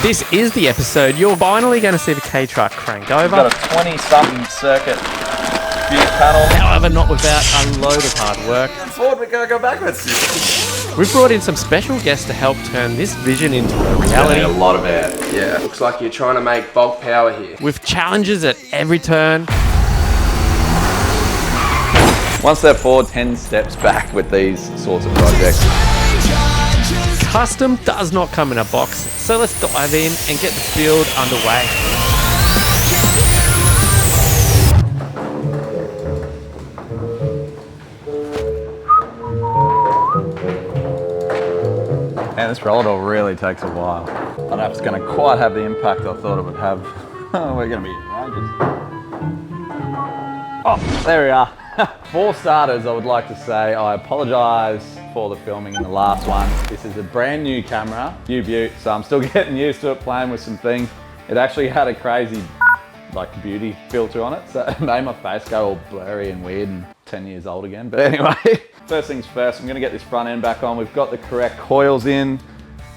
This is the episode you're finally going to see the K-Truck crank over. We've got a 20-something circuit view panel. However, not without a load of hard work. Forward, we're going to go backwards. We've brought in some special guests to help turn this vision into a reality. A lot of air. Yeah, looks like you're trying to make bulk power here. With challenges at every turn. 1 step forward, 10 steps back with these sorts of projects. Custom does not come in a box, so let's dive in and get the build underway. And this roller door really takes a while. I don't know if it's going to quite have the impact I thought it would have. We're going to be in ranges. Oh, there we are. For starters, I would like to say I apologise for the filming in the last one. This is a brand new camera, new Butte, so I'm still getting used to it, playing with some things. It actually had a crazy beauty filter on it, so it made my face go all blurry and weird and 10 years old again. But anyway, first things first, I'm going to get this front end back on. We've got the correct coils in.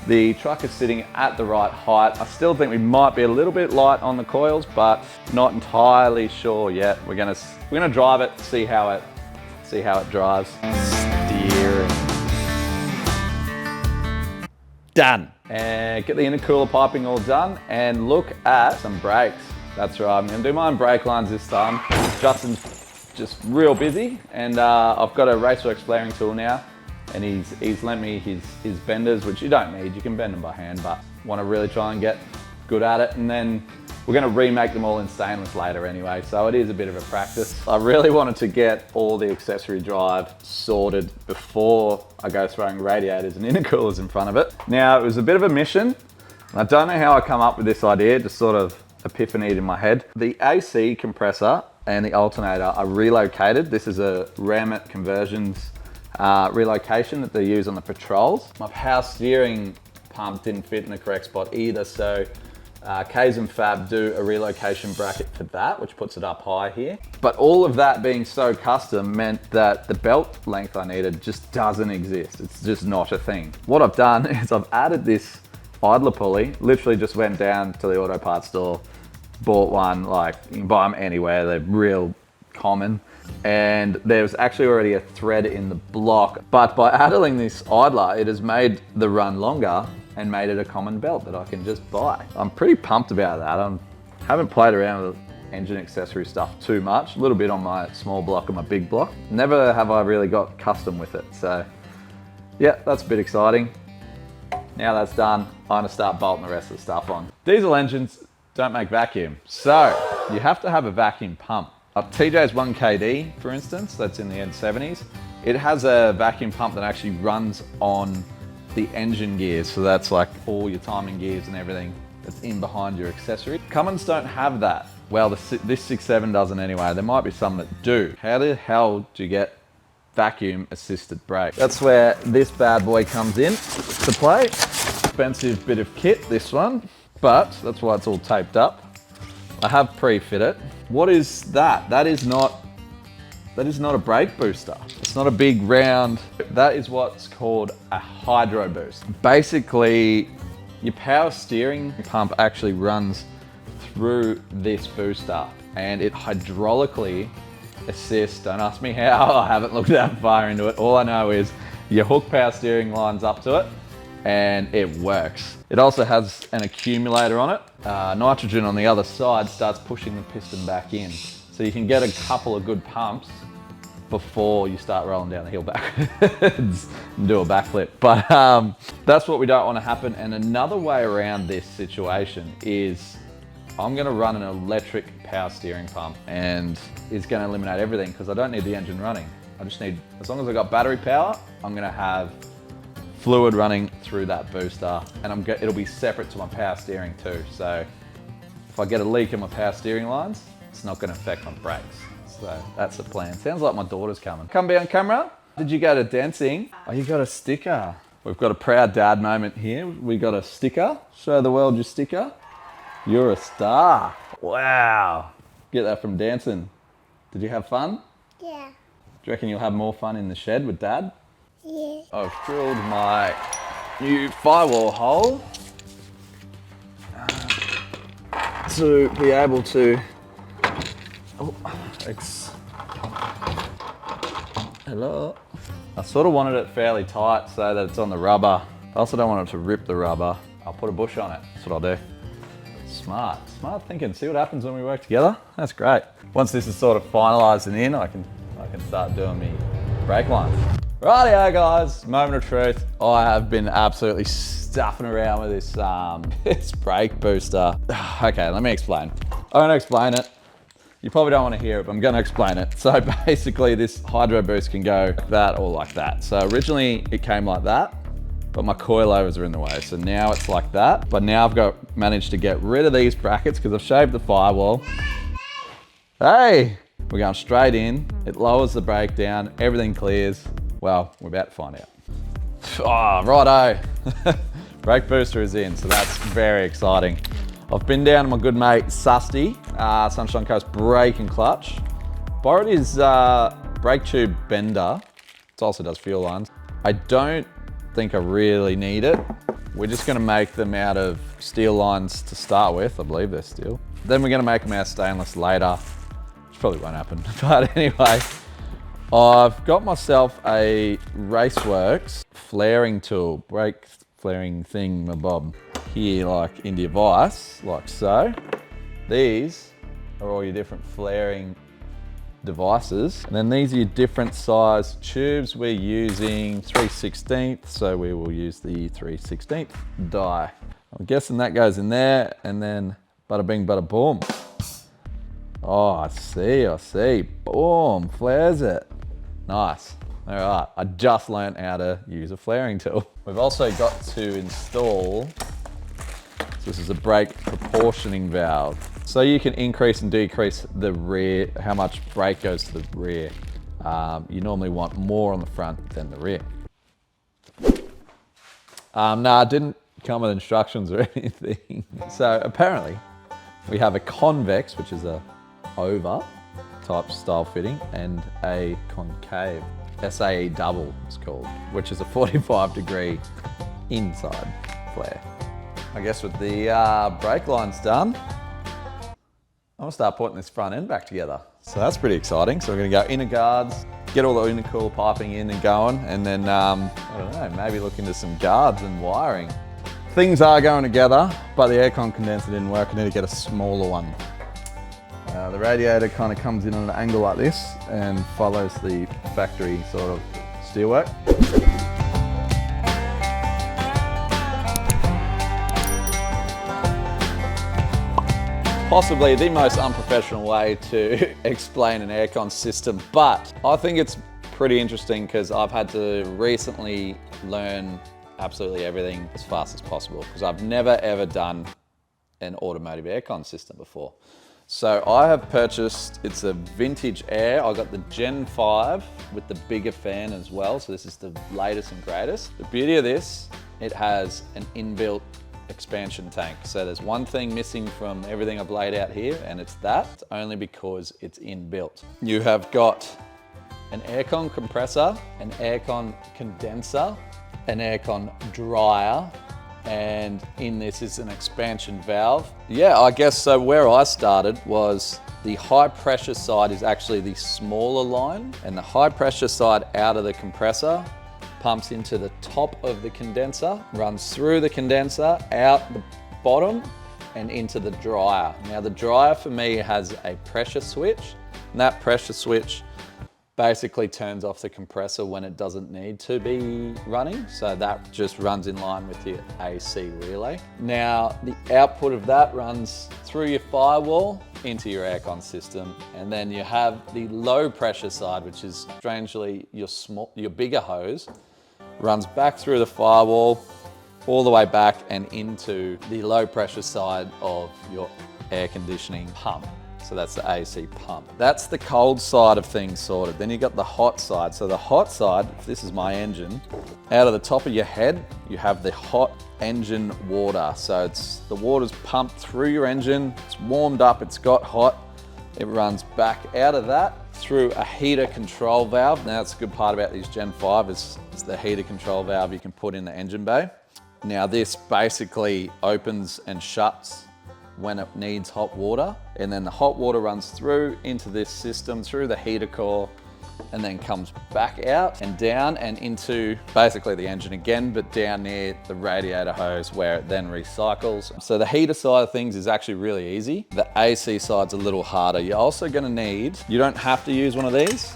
The truck is sitting at the right height. I still think we might be a little bit light on the coils, but not entirely sure yet. We're gonna drive it, see how it drives. Steering. Done. And get the intercooler piping all done, and look at some brakes. That's right. I'm gonna do my own brake lines this time. Justin's just real busy, and I've got a Raceworks flaring tool now. And he's lent me his benders, which you don't need, you can bend them by hand, but want to really try and get good at it. And then we're going to remake them all in stainless later anyway, so it is a bit of a practice. I really wanted to get all the accessory drive sorted before I go throwing radiators and intercoolers in front of it. Now, it was a bit of a mission. I don't know how I come up with this idea, just sort of epiphany in my head. The AC compressor and the alternator are relocated. This is a Ramit Conversions relocation that they use on the patrols. My power steering pump didn't fit in the correct spot either, so K's and Fab do a relocation bracket for that, which puts it up high here. But all of that being so custom meant that the belt length I needed just doesn't exist. It's just not a thing. What I've done is I've added this idler pulley, literally just went down to the auto parts store, bought one. Like, you can buy them anywhere, they're real common. And there's actually already a thread in the block, but by adding this idler, it has made the run longer and made it a common belt that I can just buy. I'm pretty pumped about that. I haven't played around with engine accessory stuff too much, a little bit on my small block and my big block. Never have I really got custom with it, so yeah, that's a bit exciting. Now that's done, I'm gonna start bolting the rest of the stuff on. Diesel engines don't make vacuum, so you have to have a vacuum pump. TJ's 1KD, for instance, that's in the N70s. It has a vacuum pump that actually runs on the engine gears. So that's like all your timing gears and everything that's in behind your accessory. Cummins don't have that. Well, this 6.7 doesn't anyway. There might be some that do. How the hell do you get vacuum assisted brake? That's where this bad boy comes in to play. Expensive bit of kit, this one, but that's why it's all taped up. I have pre-fit it. What is that? That is not a brake booster. It's not a big round. That is what's called a hydro boost. Basically, your power steering pump actually runs through this booster and it hydraulically assists. Don't ask me how, I haven't looked that far into it. All I know is you hook power steering lines up to it and it works. It also has an accumulator on it. Nitrogen on the other side starts pushing the piston back in. So you can get a couple of good pumps before you start rolling down the hill backwards and do a backflip. But that's what we don't want to happen. And another way around this situation is I'm gonna run an electric power steering pump, and it's gonna eliminate everything because I don't need the engine running. I just need, as long as I got battery power, I'm gonna have fluid running through that booster, and it'll be separate to my power steering too. So if I get a leak in my power steering lines, it's not going to affect my brakes. So that's the plan. Sounds like my daughter's coming. Come be on camera. Did you go to dancing? Oh, you got a sticker. We've got a proud dad moment here. We got a sticker. Show the world your sticker. You're a star. Wow. Get that from dancing. Did you have fun? Yeah. Do you reckon you'll have more fun in the shed with Dad? Yeah. I've drilled my new firewall hole to be able to, hello. I sort of wanted it fairly tight so that it's on the rubber. I also don't want it to rip the rubber. I'll put a bush on it, that's what I'll do. Smart thinking. See what happens when we work together? That's great. Once this is sort of finalised and in, I can start doing me brake lines. Rightio guys, moment of truth. I have been absolutely stuffing around with this, this brake booster. Okay, let me explain. I'm gonna explain it. You probably don't want to hear it, but I'm going to explain it. So basically this hydro boost can go like that or like that. So originally it came like that, but my coilovers are in the way. So now it's like that, but now I've managed to get rid of these brackets because I've shaved the firewall. Hey, we're going straight in. It lowers the brake down, everything clears. Well, we're about to find out. Oh, righto. Brake booster is in, so that's very exciting. I've been down to my good mate Susty, Sunshine Coast Brake and Clutch. Borrowed his brake tube bender. It also does fuel lines. I don't think I really need it. We're just gonna make them out of steel lines to start with. I believe they're steel. Then we're gonna make them out of stainless later, which probably won't happen. But anyway, I've got myself a Raceworks flaring tool, brake flaring thing, my bob. Here, like in your vise, like so. These are all your different flaring devices. And then these are your different size tubes. We're using 3/16, so we will use the 3/16 die. I'm guessing that goes in there, and then bada bing, bada boom. Oh, I see. Boom, flares it. Nice. All right, I just learned how to use a flaring tool. We've also got to install, this is a brake proportioning valve. So you can increase and decrease the rear, how much brake goes to the rear. You normally want more on the front than the rear. No, it didn't come with instructions or anything. So apparently we have a convex, which is a over type style fitting, and a concave, SAE double it's called, which is a 45-degree inside flare. I guess with the brake lines done, I'm gonna start putting this front end back together. So that's pretty exciting. So we're gonna go inner guards, get all the intercooler piping in and going, and then, I don't know, maybe look into some guards and wiring. Things are going together, but the aircon condenser didn't work. I need to get a smaller one. The radiator kind of comes in on an angle like this and follows the factory sort of steelwork. Possibly the most unprofessional way to explain an aircon system, but I think it's pretty interesting because I've had to recently learn absolutely everything as fast as possible because I've never ever done an automotive aircon system before. So I have purchased, it's a vintage air. I got the Gen 5 with the bigger fan as well. So this is the latest and greatest. The beauty of this, it has an inbuilt expansion tank. So there's one thing missing from everything I've laid out here, and it's that. It's only because it's inbuilt. You have got an aircon compressor, an aircon condenser, an aircon dryer, and in this is an expansion valve. Yeah, I guess so. Where I started was the high pressure side is actually the smaller line, and the high pressure side out of the compressor pumps into the top of the condenser, runs through the condenser, out the bottom and into the dryer. Now the dryer for me has a pressure switch, and that pressure switch basically turns off the compressor when it doesn't need to be running. So that just runs in line with your AC relay. Now, the output of that runs through your firewall into your aircon system. And then you have the low pressure side, which is strangely your bigger hose, runs back through the firewall, all the way back and into the low pressure side of your air conditioning pump. So that's the AC pump. That's the cold side of things sorted. Then you got the hot side. So the hot side, if this is my engine, out of the top of your head, you have the hot engine water. So it's the water's pumped through your engine, it's warmed up, it's got hot. It runs back out of that through a heater control valve. Now that's a good part about these Gen 5 is the heater control valve you can put in the engine bay. Now this basically opens and shuts when it needs hot water. And then the hot water runs through into this system, through the heater core, and then comes back out and down and into basically the engine again, but down near the radiator hose where it then recycles. So the heater side of things is actually really easy. The AC side's a little harder. You're also gonna need, you don't have to use one of these.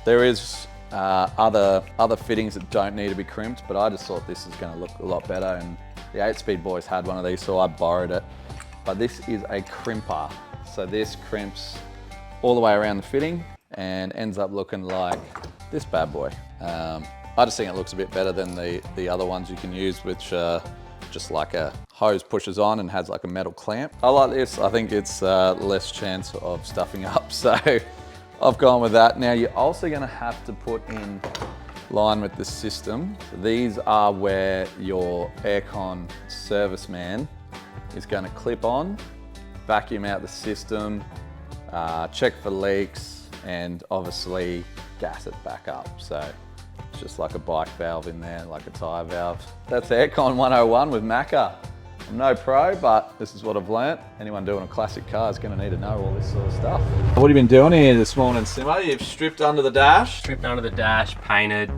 There is other fittings that don't need to be crimped, but I just thought this is gonna look a lot better, and the 8-speed boys had one of these, so I borrowed it. But this is a crimper. So this crimps all the way around the fitting and ends up looking like this bad boy. I just think it looks a bit better than the other ones you can use, which just like a hose pushes on and has like a metal clamp. I like this. I think it's less chance of stuffing up, so I've gone with that. Now you're also gonna have to put in line with the system. So these are where your aircon serviceman is gonna clip on, vacuum out the system, check for leaks, and obviously gas it back up. So it's just like a bike valve in there, like a tyre valve. That's Aircon 101 with Macca. I'm no pro, but this is what I've learnt. Anyone doing a classic car is gonna need to know all this sort of stuff. What have you been doing here this morning, Simo? You've stripped under the dash? Stripped under the dash, painted,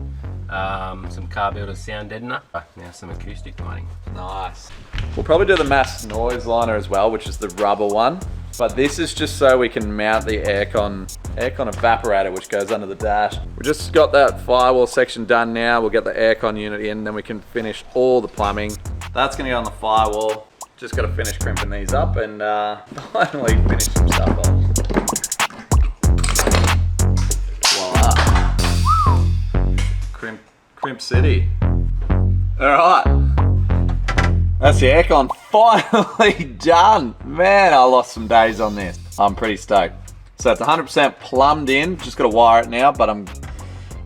some car builder's sound deadener. Now some acoustic lighting. Nice. We'll probably do the mass noise liner as well, which is the rubber one. But this is just so we can mount the aircon evaporator, which goes under the dash. We just got that firewall section done now. We'll get the aircon unit in, then we can finish all the plumbing. That's gonna go on the firewall. Just gotta finish crimping these up and finally finish some stuff off. Voila. Crimp City. All right. That's the aircon finally done. Man, I lost some days on this. I'm pretty stoked. So it's 100% plumbed in. Just gotta wire it now, but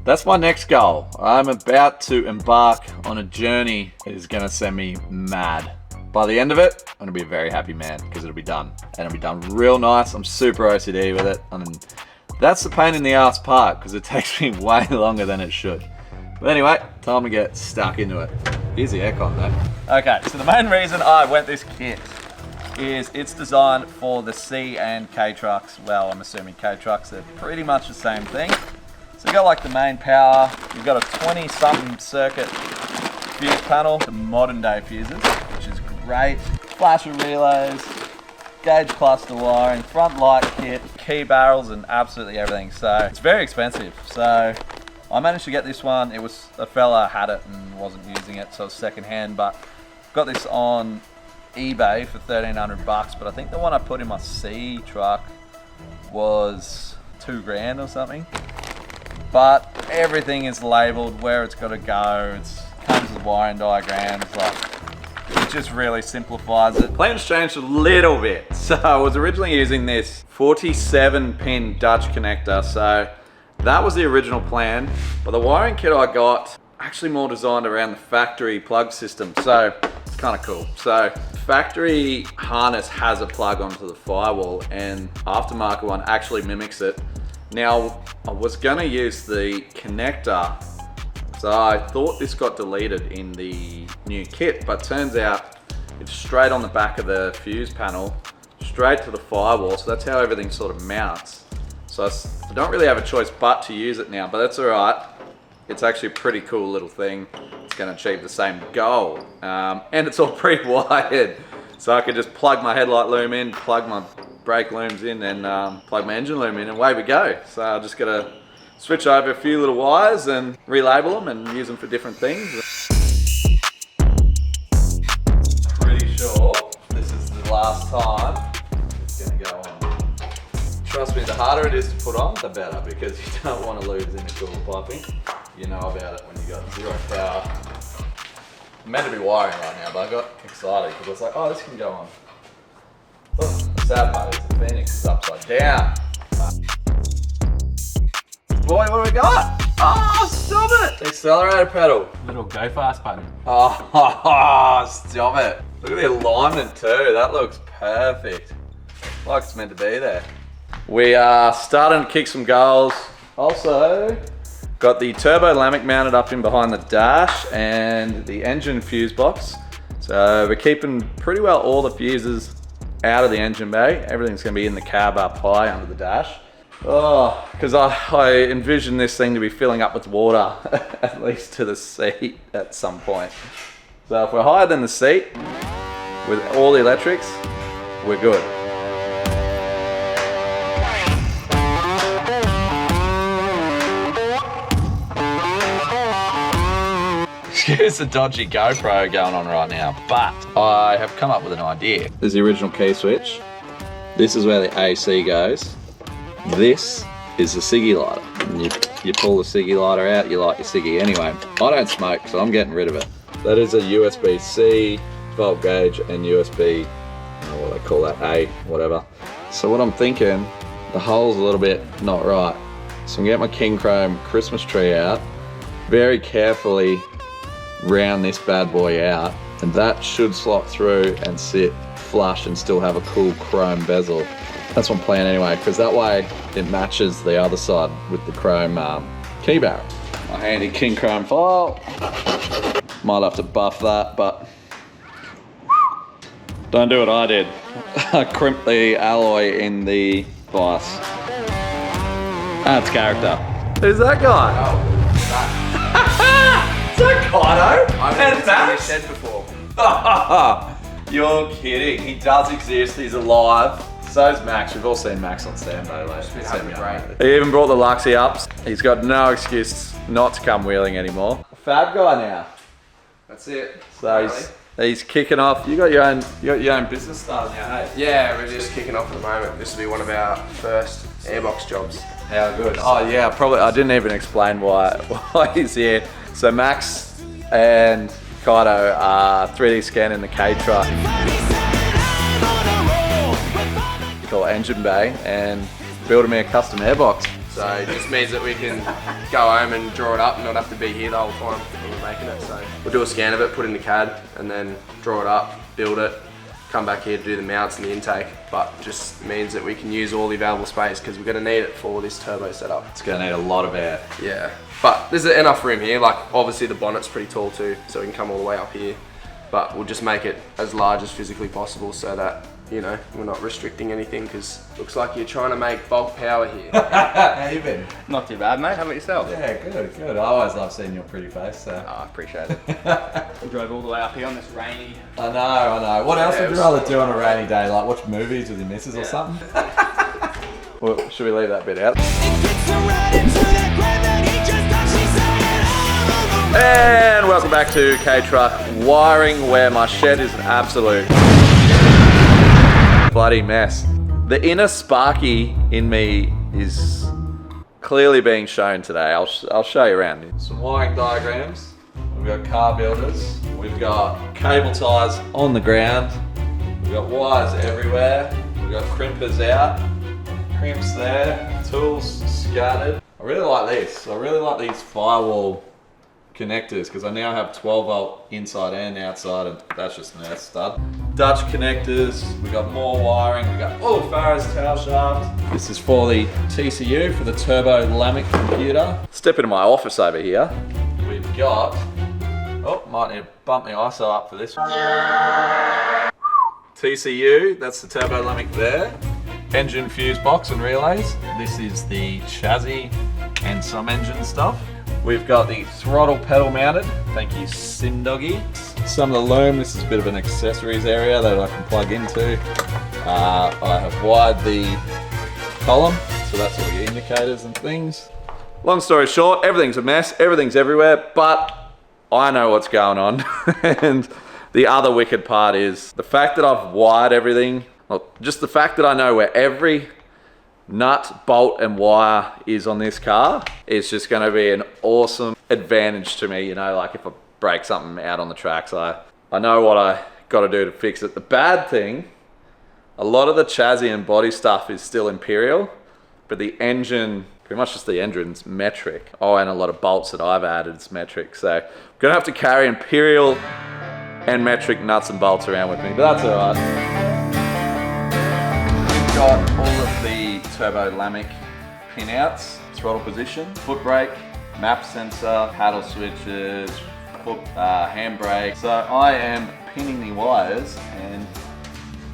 that's my next goal. I'm about to embark on a journey that is gonna send me mad. By the end of it, I'm gonna be a very happy man because it'll be done. And it'll be done real nice. I'm super OCD with it. And that's the pain in the ass part because it takes me way longer than it should. But anyway, time to get stuck into it. Here's the aircon though. Okay, so the main reason I went this kit is it's designed for the C and K trucks. Well, I'm assuming K trucks, they're pretty much the same thing. So you got like the main power, you've got a 20-something circuit fuse panel, the modern day fuses, which is great. Flasher relays, gauge cluster wiring, front light kit, key barrels, and absolutely everything. So it's very expensive. So I managed to get this one. It was a fella had it and wasn't using it, so it's secondhand. But got this on eBay for 1,300 bucks. But I think the one I put in my C truck was $2,000 or something. But everything is labelled where it's got to go. It comes with wiring diagrams. Like, it just really simplifies it. Plan's changed a little bit. So I was originally using this 47-pin Dutch connector. So that was the original plan, but the wiring kit I got actually more designed around the factory plug system, so it's kind of cool. So factory harness has a plug onto the firewall, and aftermarket one actually mimics it. Now, I was gonna use the connector, so I thought this got deleted in the new kit, but turns out it's straight on the back of the fuse panel, straight to the firewall, so that's how everything sort of mounts. So I don't really have a choice but to use it now, but that's all right. It's actually a pretty cool little thing. It's gonna achieve the same goal. And it's all pre-wired. So I could just plug my headlight loom in, plug my brake looms in, and plug my engine loom in, and away we go. So I just gotta switch over a few little wires and relabel them and use them for different things. Pretty sure this is the last time it's gonna go on. Trust me, the harder it is to put on, the better, because you don't want to lose intercooler piping. You know about it when you got zero power. I'm meant to be wiring right now, but I got excited because I was like, oh, this can go on. Look, the sad part is the Phoenix is upside down. Boy, what do we got? Oh, stop it! The accelerator pedal. Little go fast button. Oh, stop it. Look at the alignment too. That looks perfect. Like it's meant to be there. We are starting to kick some goals. Also, got the turbo Lamech mounted up in behind the dash and the engine fuse box. So we're keeping pretty well all the fuses out of the engine bay. Everything's gonna be in the cab up high under the dash. Oh, because I envision this thing to be filling up with water, at least to the seat at some point. So if we're higher than the seat, with all the electrics, we're good. Excuse the dodgy GoPro going on right now, but I have come up with an idea. There's the original key switch. This is where the AC goes. This is the ciggy lighter. And you pull the ciggy lighter out, you light your ciggy anyway. I don't smoke, so I'm getting rid of it. That is a USB-C, 12 gauge, and USB, what do they call that, A, whatever. So what I'm thinking, the hole's a little bit not right. So I'm gonna get my King Chrome Christmas tree out, very carefully round this bad boy out, and that should slot through and sit flush and still have a cool chrome bezel. That's my plan anyway, because that way it matches the other side with the chrome key barrel. My handy King Chrome file. Might have to buff that, but don't do what I did. I crimped the alloy in the vise. That's character. Who's that guy? Oh, is that Kaido? I've been in his shed before. You're kidding. He does exist. He's alive. So's Max. We've all seen Max on Sambo lately. He even brought the Luxy ups. He's got no excuse not to come wheeling anymore. Fab guy now. That's it. So he's kicking off. You got your own business started now, hey? Yeah, we're just kicking off at the moment. This will be one of our first airbox jobs. How good. Oh yeah, probably. I didn't even explain why he's here. So Max and Kaido are 3D scanning the K truck. Called Engine Bay and building me a custom airbox. So it just means that we can go home and draw it up and not have to be here the whole time when we're making it. So we'll do a scan of it, put it in the CAD, and then draw it up, build it, come back here to do the mounts and the intake. But just means that we can use all the available space because we're going to need it for this turbo setup. It's going to need a lot of air. Yeah, but there's enough room here. Like obviously the bonnet's pretty tall too, so we can come all the way up here. But we'll just make it as large as physically possible so that, you know, we're not restricting anything, because looks like you're trying to make bulk power here. How you been? Not too bad, mate. How about yourself? Yeah, good. I always love seeing your pretty face. So. Oh, I appreciate it. We drove all the way up here on this rainy... I know. What else would you rather do on a rainy day? Like watch movies with your missus or something? Well, should we leave that bit out? And welcome back to K-Truck Wiring, where my shed is an absolute bloody mess. The inner Sparky in me is clearly being shown today. I'll show you around. Some wiring diagrams. We've got car builders. We've got cable ties on the ground. We've got wires everywhere. We've got crimpers out. Crimps there. Tools scattered. I really like this. I really like these firewall connectors because I now have 12 volt inside and outside, and that's just an earth stud. Dutch connectors, we got more wiring, we got Farrah's tail shaft. This is for the TCU, for the turbo Lamic computer. Step into my office over here. We've got, might need to bump my ISO up for this one. TCU, that's the turbo Lamic there. Engine fuse box and relays. This is the chassis and some engine stuff. We've got the throttle pedal mounted. Thank you, Sim Doggy. Some of the loom, this is a bit of an accessories area that I can plug into. I have wired the column, so that's all your indicators and things. Long story short, everything's a mess, everything's everywhere, but I know what's going on. And the other wicked part is the fact that I've wired everything, well, just the fact that I know where every nut, bolt and wire is on this car is just going to be an awesome advantage to me. You know, like if I break something out on the tracks, I know what I got to do to fix it. The bad thing, a lot of the chassis and body stuff is still Imperial, but the engine, pretty much just the engine's metric. Oh, and a lot of bolts that I've added is metric. So I'm going to have to carry Imperial and metric nuts and bolts around with me, but that's all right. We've got all of the turbo Lamic pinouts, throttle position, foot brake, map sensor, paddle switches, handbrake. So I am pinning the wires and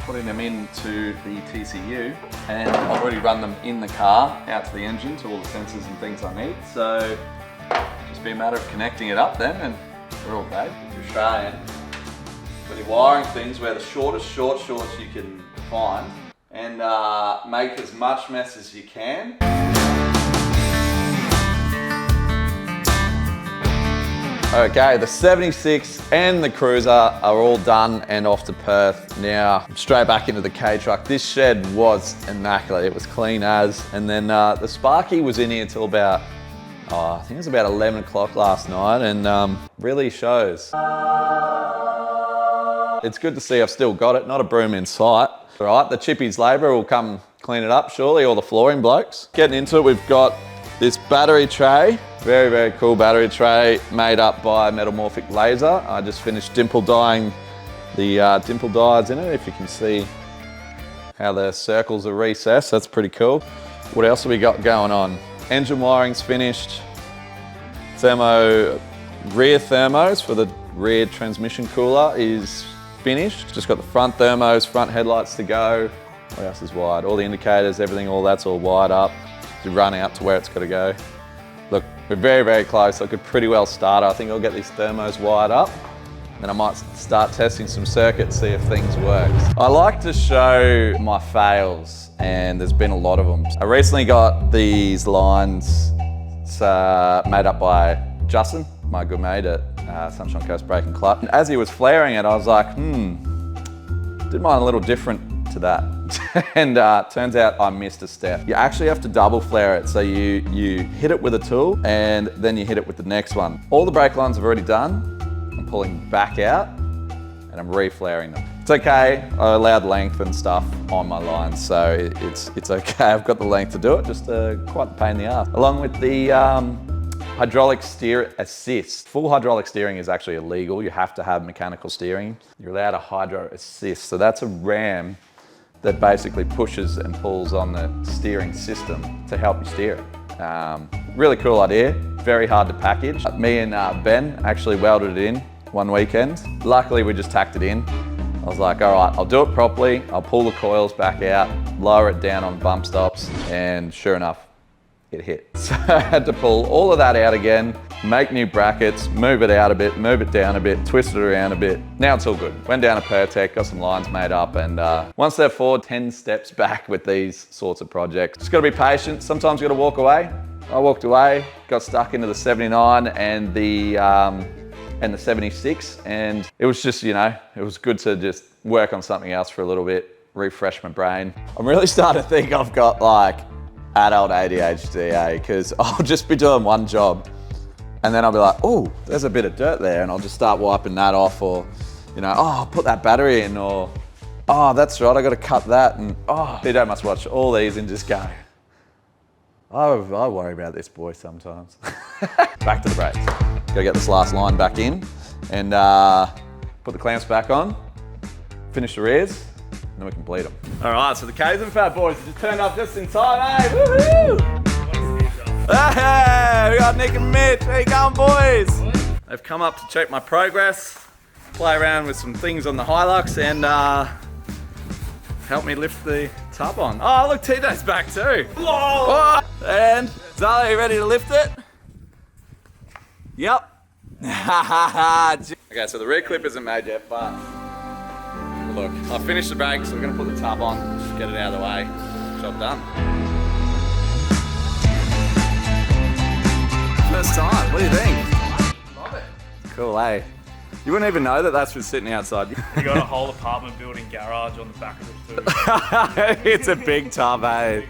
putting them into the TCU, and I've already run them in the car out to the engine to all the sensors and things I need. So just be a matter of connecting it up then, and we're all great. If you're Australian, when you're wiring things, wear the shortest shorts you can find, and make as much mess as you can. Okay, the 76 and the Cruiser are all done and off to Perth. Now, straight back into the K truck. This shed was immaculate. It was clean as. And then the Sparky was in here till about, I think it was about 11 o'clock last night, and really shows. It's good to see I've still got it, not a broom in sight. All right, the Chippy's Labour will come clean it up surely, all the flooring blokes. Getting into it, we've got this battery tray. Very, very cool battery tray made up by Metamorphic Laser. I just finished dimple dyeing the dimple dyes in it, if you can see how the circles are recessed. That's pretty cool. What else have we got going on? Engine wiring's finished. Rear thermos for the rear transmission cooler is finished. Just got the front thermos, front headlights to go. What else is wired? All the indicators, everything, all that's all wired up to run out to where it's got to go. Look, we're very, very close. I could pretty well start. I think I'll get these thermos wired up, and I might start testing some circuits, see if things work. I like to show my fails, and there's been a lot of them. I recently got these lines made up by Justin, my good mate at Sunshine Coast Brake and Clutch. And as he was flaring it, I was like, did mine a little different to that. And turns out I missed a step. You actually have to double flare it. So you hit it with a tool, and then you hit it with the next one. All the brake lines I've already done. I'm pulling back out, and I'm re-flaring them. It's okay, I allowed length and stuff on my lines, so it's okay. I've got the length to do it, just quite the pain in the ass. Along with the hydraulic steer assist. Full hydraulic steering is actually illegal. You have to have mechanical steering. You're allowed a hydro assist. So that's a ram that basically pushes and pulls on the steering system to help you steer it. Really cool idea, very hard to package. Me and Ben actually welded it in one weekend. Luckily we just tacked it in. I was like, all right, I'll do it properly. I'll pull the coils back out, lower it down on bump stops, and sure enough, it hit. So I had to pull all of that out again, make new brackets, move it out a bit, move it down a bit, twist it around a bit. Now it's all good. Went down to Pertec, got some lines made up, and one step forward, 10 steps back with these sorts of projects. Just gotta be patient. Sometimes you gotta walk away. I walked away, got stuck into the 79 and the 76, and it was just, it was good to just work on something else for a little bit, refresh my brain. I'm really starting to think I've got like adult ADHD, because I'll just be doing one job and then I'll be like, oh, there's a bit of dirt there, and I'll just start wiping that off, or, oh, I'll put that battery in, or, oh, that's right, I gotta cut that, and TJ must watch all these and just go, I worry about this boy sometimes. Back to the brakes. Gotta get this last line back in, and put the clamps back on, finish the rears, and then we can bleed them. All right, so the K's and Fat boys just turned up just in time, hey, woohoo! Hey, we got Nick and Mitch, how you going, boys? They've come up to check my progress, play around with some things on the Hilux, and help me lift the tub on. Oh, look, TJ's back too. Whoa! And Zala, you ready to lift it? Yep. Okay, so the rear clip isn't made yet, but look, I finished the brakes, so we're gonna put the tub on, just get it out of the way. Job done. First time, what do you think? Love it. Cool, eh? You wouldn't even know that that's been sitting outside. You got a whole apartment building garage on the back of it too. It's a big tub, eh?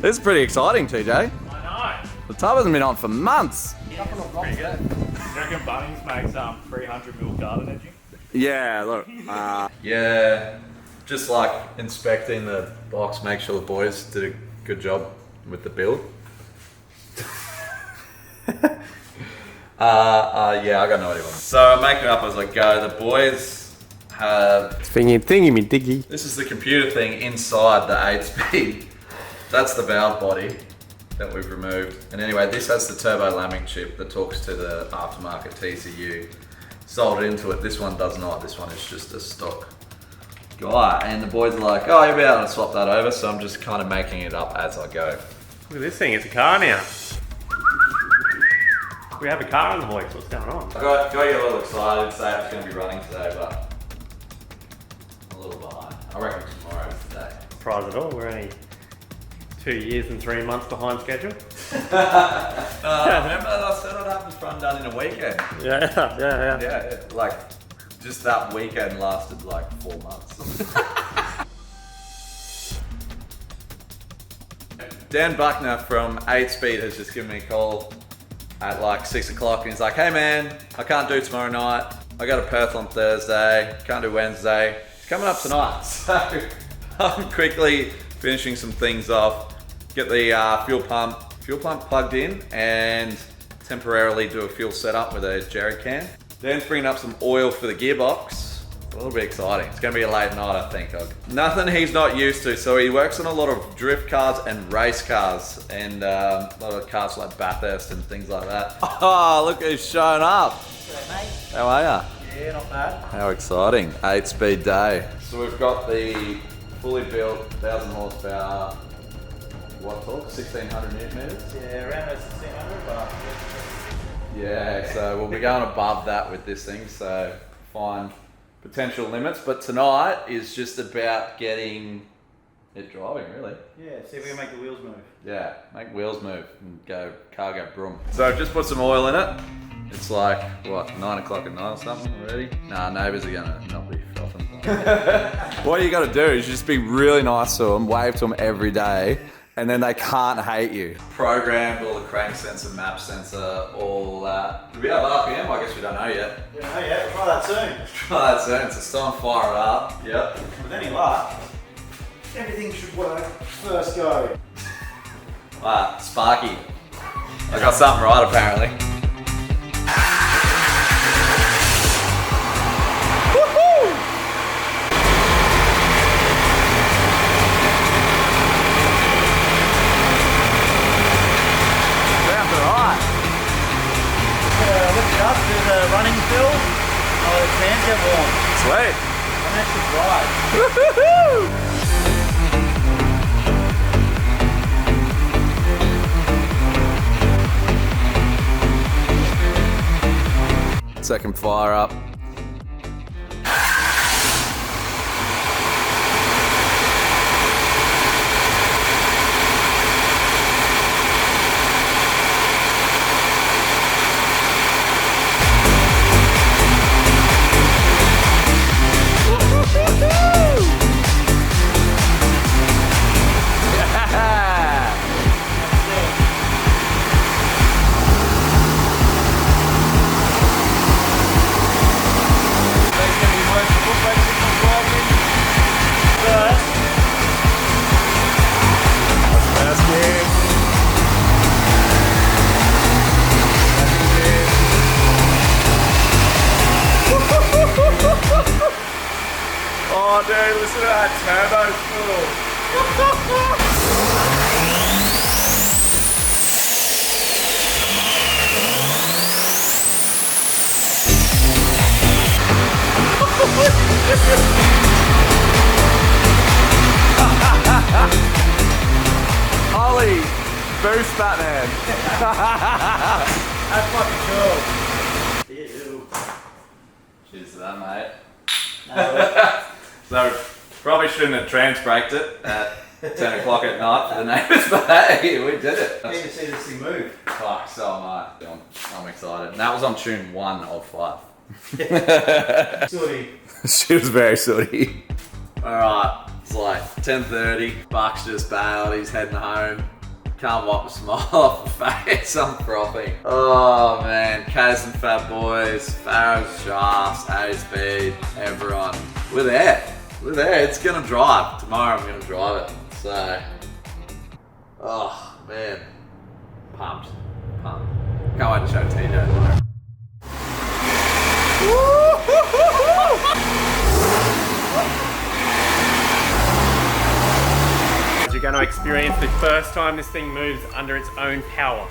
This is pretty exciting, TJ. I know. The tub hasn't been on for months. Yeah, pretty good. You reckon Bunnings makes 300mm garden edging? Yeah, look. Yeah, just like inspecting the box, make sure the boys did a good job with the build. Yeah, I got no idea. So I'm making it up as I go. The boys have Thingy me diggy. This is the computer thing inside the 8-speed. That's the valve body that we've removed. And anyway, this has the turbo lambing chip that talks to the aftermarket TCU. Soldered into it. This one does not. This one is just a stock guy, and the boys are like, oh, you'll be able to swap that over, so I'm just kind of making it up as I go. Look at this thing, it's a car now. We have a car on the boys, what's going on? I got get a little excited to say it's going to be running today, but I'm a little behind. I reckon tomorrow's the day. Surprise at all, we're only 2 years and 3 months behind schedule. Remember that I said I'd have this run done in a weekend? Yeah. Yeah, like, just that weekend lasted like 4 months. Dan Buckner from 8 Speed has just given me a call at like 6 o'clock and he's like, hey man, I can't do tomorrow night. I got a Perth on Thursday, can't do Wednesday. It's coming up tonight. So I'm quickly finishing some things off, get the fuel pump plugged in and temporarily do a fuel setup with a jerry can. Dan's bringing up some oil for the gearbox. A little bit exciting. It's going to be a late night, I think. Nothing he's not used to. So he works on a lot of drift cars and race cars and a lot of cars like Bathurst and things like that. Oh, look who's showing up. Hello, mate. How are ya? Yeah, not bad. How exciting. 8 Speed day. So we've got the fully built 1,000 horsepower, what torque? 1,600 newton meters? Yeah, around those 1,600, but... Yeah, so we'll be going above that with this thing, so find potential limits. But tonight is just about getting it driving, really. Yeah, see if we can make the wheels move. Yeah, make wheels move and car go broom. So I've just put some oil in it. It's like, what, 9 o'clock at night or something already? Nah, neighbours are gonna not be frothing. What you gotta do is just be really nice to them, wave to them every day, and then they can't hate you. Programmed all the crank sensor, map sensor, all that. Do we have RPM? I guess we don't know yet. Yeah, yeah, we'll try that soon. Try that soon, so it's time to fire it up. Yep. With any luck, everything should work first go. Wow, Sparky. I got something right apparently. Lift it up, do the running fill. Oh, the fans get warm. Sweet. I'm actually dry. Woohoo! Second fire up. Oh dude, listen to that turbo spool. Holy boost Batman. That's fucking cool. Ew. Cheers to that, mate. No, So, probably shouldn't have trans-braked it at 10 o'clock at night for the neighbours, but hey, we did it. keen to see this thing move. Fuck, so am I. I'm excited. And that was on tune 1 of 5. Sorry. She was very sooty. Alright, it's like 10:30. Buck's just bailed, he's heading home. Can't wipe a smile off the face, I'm frothing. Oh man, Kaz and Fat Boys, Farrow's Shafts, 8 Speed, everyone. We're there. We're there. It's gonna drive. Tomorrow I'm gonna drive it. So, oh man, pumped. Can't wait to show Tino tomorrow. You're going to experience the first time this thing moves under its own power.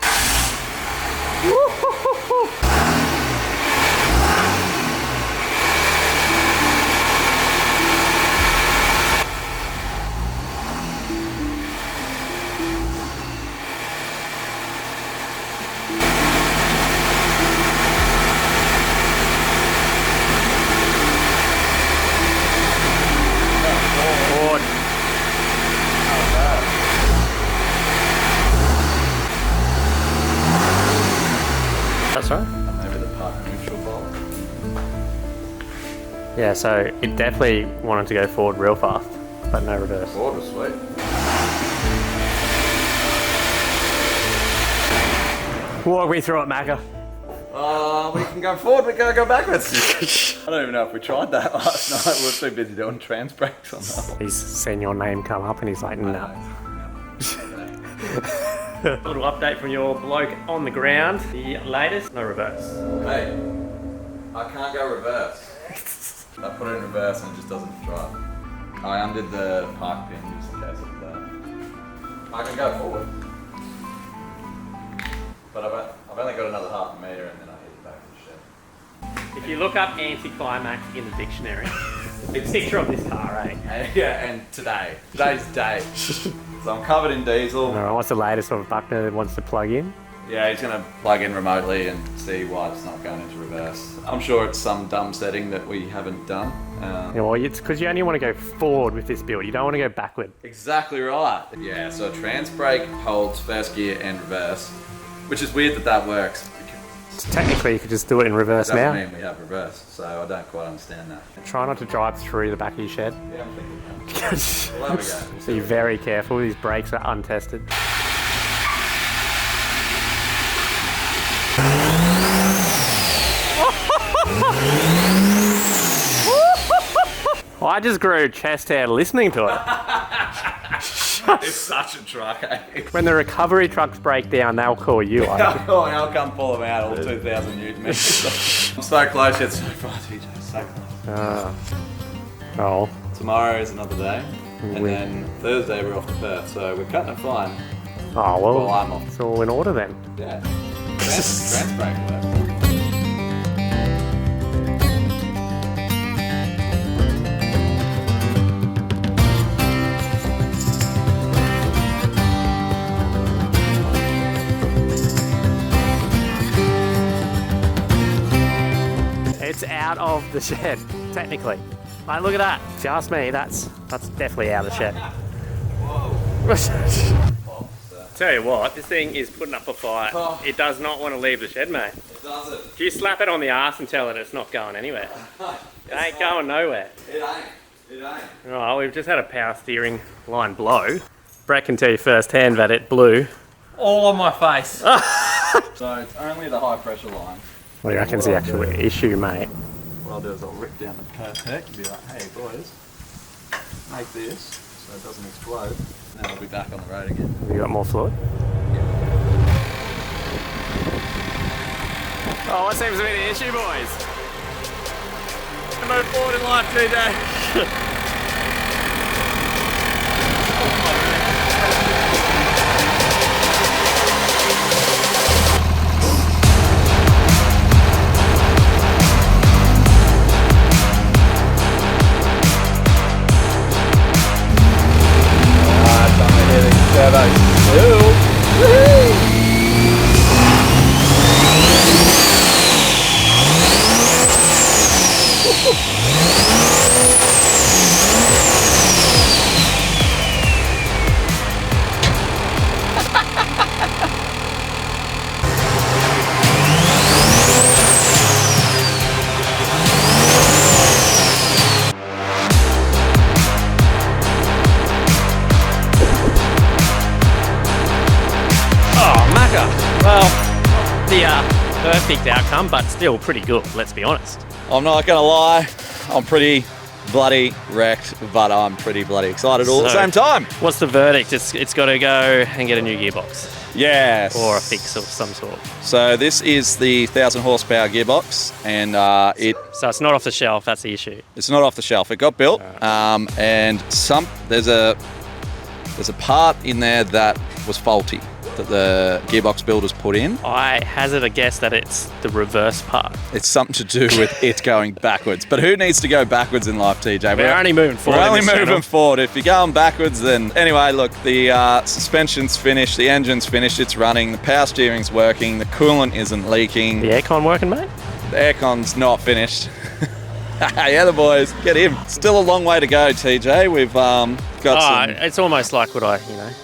Yeah, so it definitely wanted to go forward real fast, but no reverse. Forward was sweet. Walk me through it, Macca. We can go forward, we can go backwards. I don't even know if we tried that last night. We were too busy doing trans brakes on that one. He's seen your name come up and he's like, no. Little update from your bloke on the ground. The latest, no reverse. Hey, I can't go reverse. I put it in reverse and it just doesn't drive. I undid the park pin just in case of that. I can go forward. But I've only got another half a metre and then I hit back to the shed. If you look up anticlimax in the dictionary, it's a picture of this car, eh? Yeah, and today's date. So I'm covered in diesel. Alright, what's the latest of Buckner that wants to plug in? Yeah, he's going to plug in remotely and see why it's not going into reverse. I'm sure it's some dumb setting that we haven't done. Yeah, well, it's because you only want to go forward with this build. You don't want to go backward. Exactly right. Yeah, so a trans brake holds first gear and reverse, which is weird that works. Technically, you could just do it in reverse It now. doesn't mean we have reverse, so I don't quite understand that. Try not to drive through the back of your shed. Yeah, I'm thinking that. Well, there we go. Be very careful. These brakes are untested. I just grew chest hair listening to it. It's such a truck, eh? When the recovery trucks break down, they'll call you. I'll come pull them out, all 2,000 newton meters. I'm so close yet so far, TJ, so close. Oh. Tomorrow is another day, and then Thursday we're off to Perth, so we're cutting it fine. Oh, well, I'm off. it's all in order then. Yeah. Trans brake works. It's out of the shed, technically. Like, look at that. If you ask me, that's definitely out of the shed. Tell you what, this thing is putting up a fight. It does not want to leave the shed, mate. It doesn't. If you slap it on the arse and tell it it's not going anywhere, it ain't going nowhere. It ain't. It ain't. Right, we've just had a power steering line blow. Brett can tell you firsthand that it blew. All on my face. So it's only the high pressure line. What do you reckon's the actual issue, mate? What I'll do is I'll rip down the Pertec and be like, hey boys, make this so it doesn't explode. Then I'll be back on the road again. Have you got more fluid? Oh, what seems to be the issue, boys? Move forward in life, TJ. Well, the perfect outcome, but still pretty good, let's be honest. I'm not gonna lie, I'm pretty bloody wrecked, but I'm pretty bloody excited all at the same time. What's the verdict? It's got to go and get a new gearbox. Yes. Or a fix of some sort. So this is the 1,000 horsepower gearbox, and So it's not off the shelf, that's the issue. it's not off the shelf. It got built, and there's a part in there that was faulty that the gearbox builders put in. I hazard a guess that it's the reverse part. It's something to do with it going backwards. But who needs to go backwards in life, TJ? We're only moving forward. We're only in this moving channel. forward. If you're going backwards, then anyway, look, the suspension's finished, the engine's finished, it's running, the power steering's working, the coolant isn't leaking. The aircon working, mate? The aircon's not finished. Yeah, the boys. Get him. Still a long way to go, TJ. We've got some... It's almost like what I,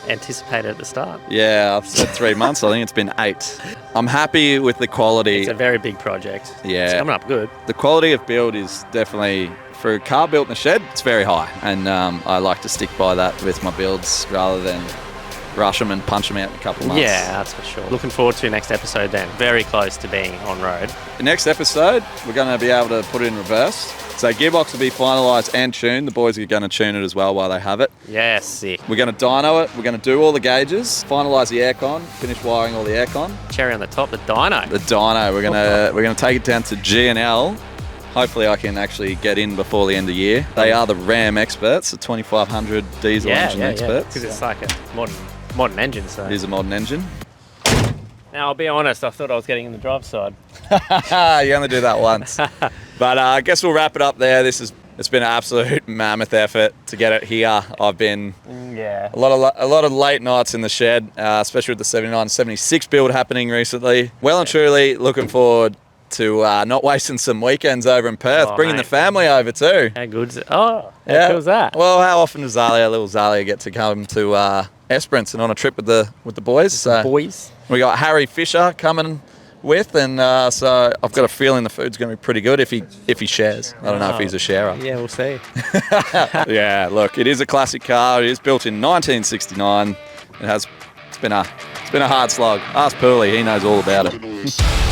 anticipated at the start. Yeah, I've said 3 months. I think it's been 8. I'm happy with the quality. It's a very big project. Yeah. It's coming up good. The quality of build is definitely, for a car built in a shed, it's very high. And I like to stick by that with my builds rather than rush them and punch them out in a couple of months. Yeah, that's for sure. Looking forward to next episode then. Very close to being on road. The next episode, we're going to be able to put it in reverse. So gearbox will be finalised and tuned. The boys are going to tune it as well while they have it. Yes, sick. We're going to dyno it. We're going to do all the gauges, finalise the aircon, finish wiring all the aircon. Cherry on the top, the dyno. The dyno, we're going to take it down to G&L. Hopefully I can actually get in before the end of the year. They are the Ram experts, the 2500 diesel engine experts. Because it's like a modern engine. So It is a modern engine. Now, I'll be honest, I thought I was getting in the drive side. You only do that once. But I guess we'll wrap it up there. It's been an absolute mammoth effort to get it here. I've been a lot of late nights in the shed, especially with the 79, 76 build happening recently. Well and truly looking forward to not wasting some weekends over in Perth, bringing the family over too. How good's it? Oh, how cool's that? Well, how often does little Zalia get to come to Esperance and on a trip with the boys? So Boys. we got Harry Fisher coming with, and so I've got a feeling the food's going to be pretty good if he shares. I don't know if he's a sharer. Yeah, we'll see. Yeah, look, it is a classic car. It is built in 1969. It's been a hard slog. Ask Pearly, he knows all about it.